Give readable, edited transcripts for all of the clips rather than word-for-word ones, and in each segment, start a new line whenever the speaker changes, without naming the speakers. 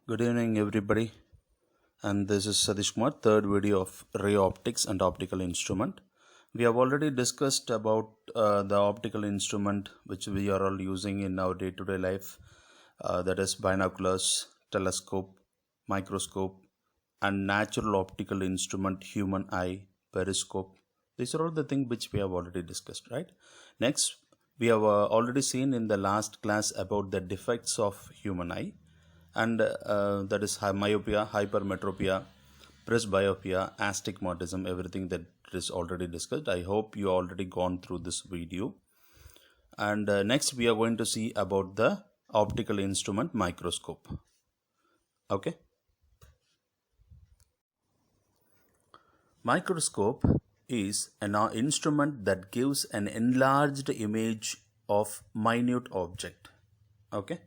Good evening, everybody. And this is Satish Kumar, third video of ray optics and optical instrument. We have already discussed about the optical instrument which we are all using in our day-to-day life. That is binoculars, telescope, microscope, and natural optical instrument, human eye, periscope. These are all the things which we have already discussed, right? Next, we have already seen in the last class about the defects of human eye, and that is myopia, hypermetropia, presbyopia, astigmatism, everything that is already discussed. I hope you already gone through this video. And next we are going to see about the optical instrument microscope. Okay. Microscope is an instrument that gives an enlarged image of minute object. Okay,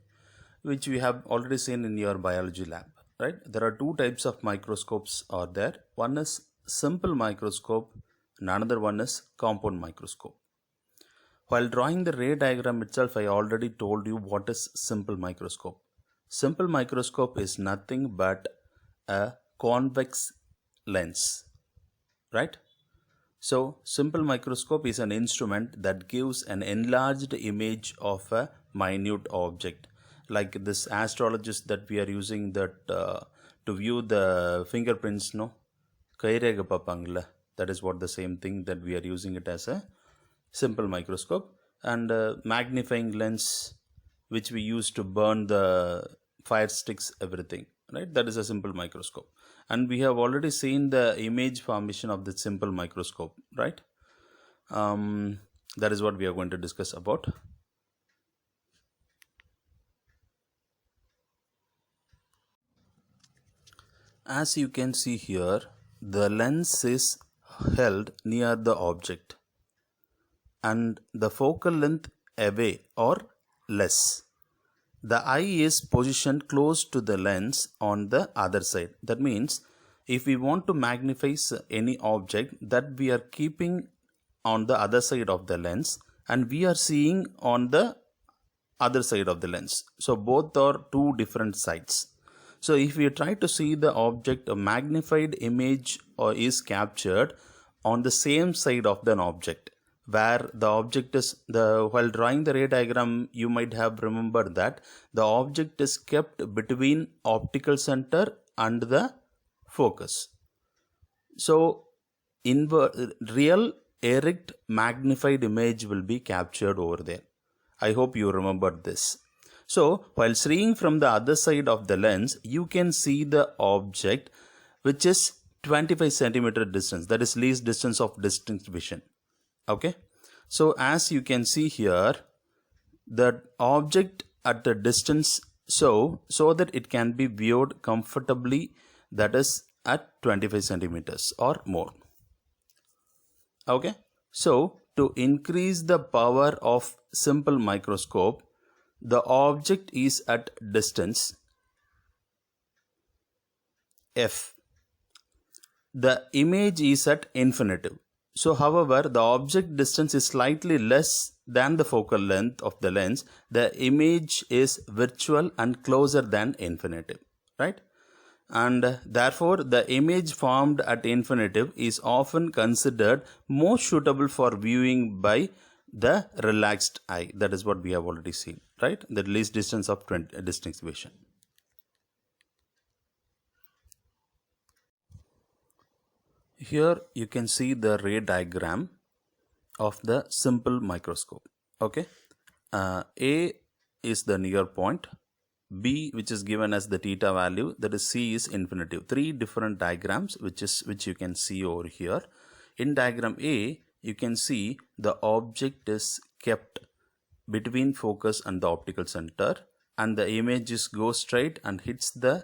which we have already seen in your biology lab, right? There are two types of microscopes are there. One is simple microscope and another one is compound microscope. While drawing the ray diagram itself, I already told you what is simple microscope. Simple microscope is nothing but a convex lens, right? So simple microscope is an instrument that gives an enlarged image of a minute object, like this astrologist that we are using that to view the fingerprints, no? Kairega papangla. That is what the same thing that we are using it as a simple microscope. And magnifying lens which we use to burn the fire sticks, everything, right? That is a simple microscope. And we have already seen the image formation of the simple microscope, right? That is what we are going to discuss about. As you can see here, the lens is held near the object and the focal length away or less. The eye is positioned close to the lens on the other side. That means if we want to magnify any object, that we are keeping on the other side of the lens and we are seeing on the other side of the lens. So both are two different sides. So if we try to see the object, a magnified image is captured on the same side of the object, where the object is while drawing the ray diagram, you might have remembered that the object is kept between optical center and the focus. So real erect magnified image will be captured over there. I hope you remembered this. So while seeing from the other side of the lens, you can see the object which is 25 centimeter distance, that is least distance of distinct vision. Okay, so as you can see here, the object at the distance so that it can be viewed comfortably, that is at 25 centimeters or more. Okay, so to increase the power of simple microscope, the object is at distance f. The image is at infinitive. So however, the object distance is slightly less than the focal length of the lens. The image is virtual and closer than infinitive, right? And therefore the image formed at infinitive is often considered more suitable for viewing by the relaxed eye. That is what we have already seen, right? The least distance of distinct vision. Here you can see the ray diagram of the simple microscope. Okay, A is the near point, B which is given as the theta value, that is C is infinitive. Three different diagrams which you can see over here. In diagram A, you can see the object is kept between focus and the optical center, and the images go straight and hits the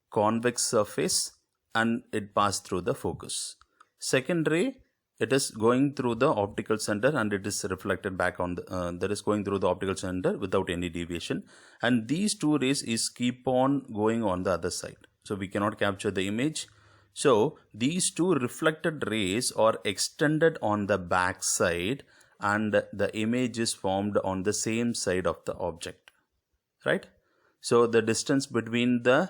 convex surface and it passes through the focus. Second ray, it is going through the optical center and it is reflected back on the that is going through the optical center without any deviation, and these two rays is keep on going on the other side, so we cannot capture the image. So these two reflected rays are extended on the back side and the image is formed on the same side of the object, right? So the distance between the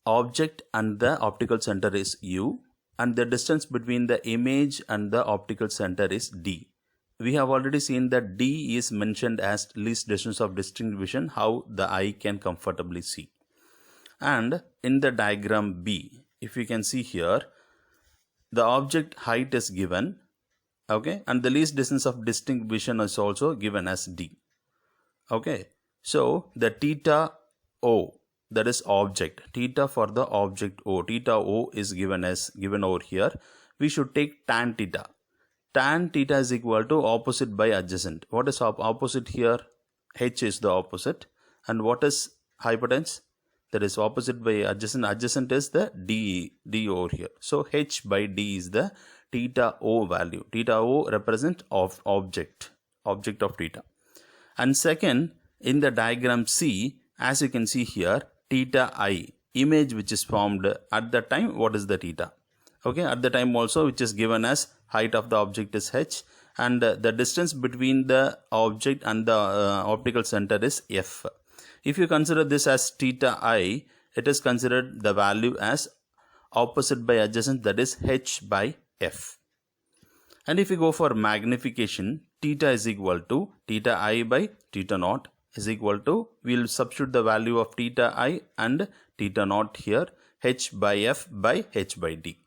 object and the optical center is u, and the distance between the image and the optical center is d. We have already seen that d is mentioned as least distance of distinct vision, how the eye can comfortably see. And in the diagram B, if you can see here, the object height is given, okay, and the least distance of distinct vision is also given as d. Okay, so the theta O, that is object, theta for the object O, theta O is given over here. We should take tan theta. Tan theta is equal to opposite by adjacent. What is opposite here? H is the opposite. And what is hypotenuse? That is opposite by adjacent. Adjacent is the D over here. So H by D is the theta O value. Theta O represent of object of theta. And second, in the diagram C, as you can see here, theta I, image which is formed at the time, what is the theta? Okay, at the time also, which is given as height of the object is h, and the distance between the object and the optical center is f. If you consider this as theta I, it is considered the value as opposite by adjacent, that is h by f. And if you go for magnification, theta is equal to theta I by theta naught is equal to, we will substitute the value of theta I and theta naught here, h by f by h by d.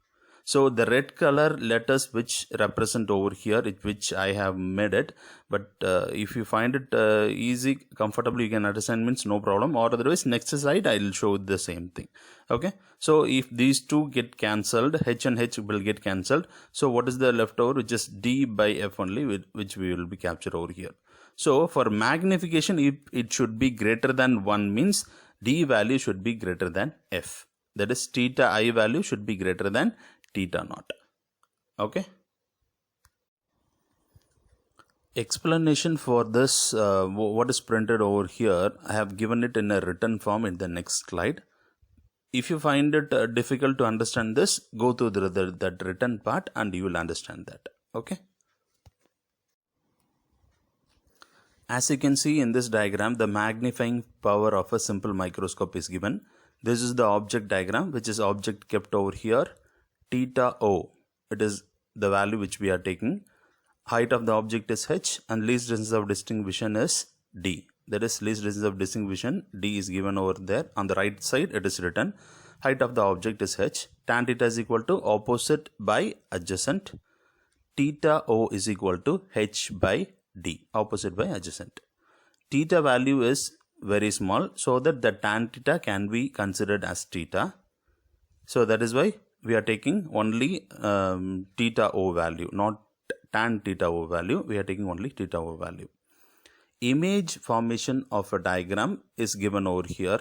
So the red color letters which represent over here, which I have made it, but if you find it easy, comfortable, you can understand, means no problem, or otherwise next slide I will show the same thing. Okay, so if these two get cancelled, h and h will get cancelled, so what is the leftover, which is d by f only, which we will be captured over here. So for magnification, it should be greater than 1, means d value should be greater than f, that is theta I value should be greater than theta naught. Okay. Explanation for this, what is printed over here, I have given it in a written form in the next slide. If you find it difficult to understand this, go to that written part and you will understand that. Okay. As you can see in this diagram, the magnifying power of a simple microscope is given. This is the object diagram, which is object kept over here. Theta O, it is the value which we are taking. Height of the object is h, and least distance of distinct vision is d. That is least distance of distinct vision, d is given over there. On the right side, it is written. Height of the object is h. Tan theta is equal to opposite by adjacent. Theta O is equal to h by d, opposite by adjacent. Theta value is very small, so that the tan theta can be considered as theta. So that is why we are taking only theta O value, not tan theta O value. We are taking only theta O value. Image formation of a diagram is given over here.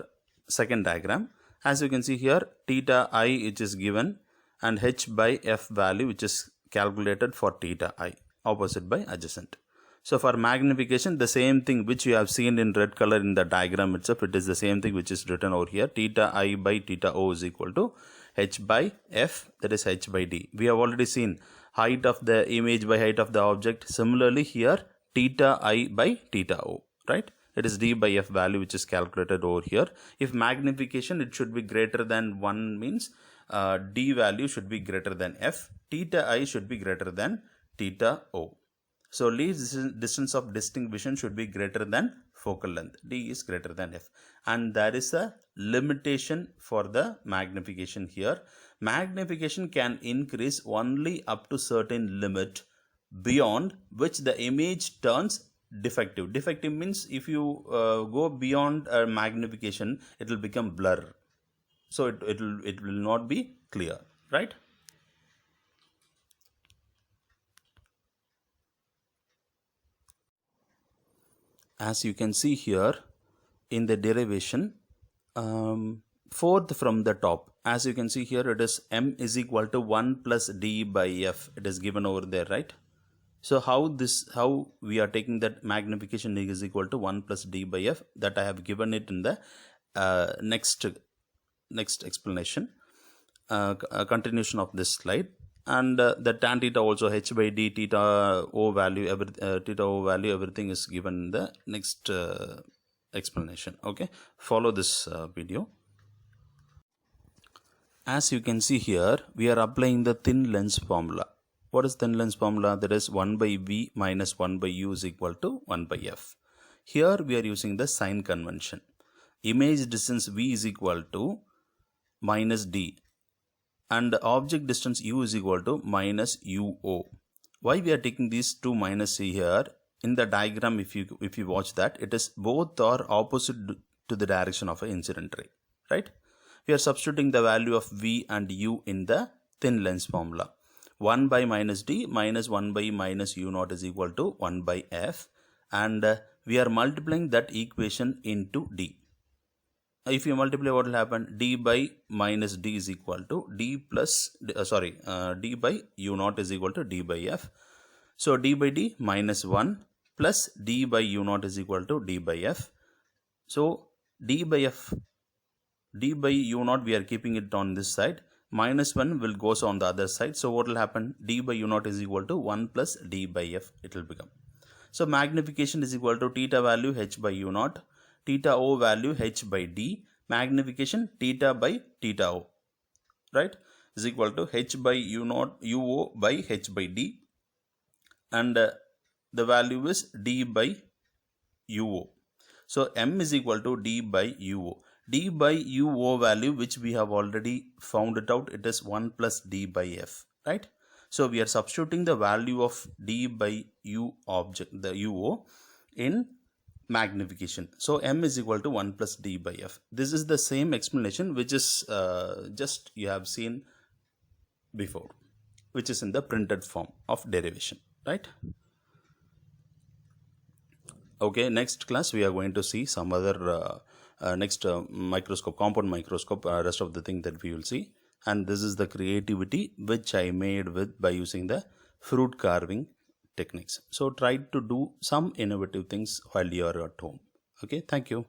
Second diagram. As you can see here, theta I, which is given, and h by f value, which is calculated for theta I, opposite by adjacent. So for magnification, the same thing which you have seen in red color in the diagram itself, it is the same thing which is written over here. Theta I by theta O is equal to h by f, that is h by d. We have already seen height of the image by height of the object. Similarly here, theta I by theta O, right? It is d by f value which is calculated over here. If magnification, it should be greater than 1, means d value should be greater than f. Theta I should be greater than theta O. So least distance of distinct vision should be greater than focal length. D is greater than f. And there is a limitation for the magnification here. Magnification can increase only up to certain limit, beyond which the image turns defective. Defective means if you go beyond magnification, it will become blur. So it will not be clear, right? As you can see here in the derivation, fourth from the top, as you can see here, it is m is equal to 1 plus d by f. It is given over there, right? So how we are taking that magnification is equal to 1 plus d by f, that I have given it in the next explanation, continuation of this slide. And the tan theta also, h by d, theta O value, everything is given in the next explanation. Okay, follow this video. As you can see here, we are applying the thin lens formula. What is thin lens formula? That is 1 by v minus 1 by u is equal to 1 by f. Here we are using the sign convention. Image distance v is equal to minus d and the object distance u is equal to minus uo. Why we are taking these two minus here? In the diagram, if you watch that, it is both are opposite to the direction of an incident ray, right? We are substituting the value of v and u in the thin lens formula. 1 by minus d minus 1 by minus u naught is equal to 1 by f, and we are multiplying that equation into d. If you multiply, what will happen? D by minus d is equal to d plus d by u naught is equal to d by f. So d by d minus 1 plus d by u naught is equal to d by f. So d by u naught we are keeping it on this side, minus 1 will goes on the other side. So what will happen? D by u naught is equal to 1 plus d by f it will become. So magnification is equal to theta value h by u naught, theta o value h by d, magnification theta by theta o, right, is equal to h by u naught uo by h by d, and the value is d by uo. So m is equal to d by uo. D by uo value, which we have already found it out, it is 1 plus d by f, right? So we are substituting the value of d by u object, the uo, in magnification. So m is equal to 1 plus d by f. This is the same explanation which is just you have seen before, which is in the printed form of derivation, right? Okay, next class we are going to see some other microscope, compound microscope, rest of the thing that we will see. And this is the creativity which I made with by using the fruit carving techniques. So try to do some innovative things while you are at home. Okay, thank you.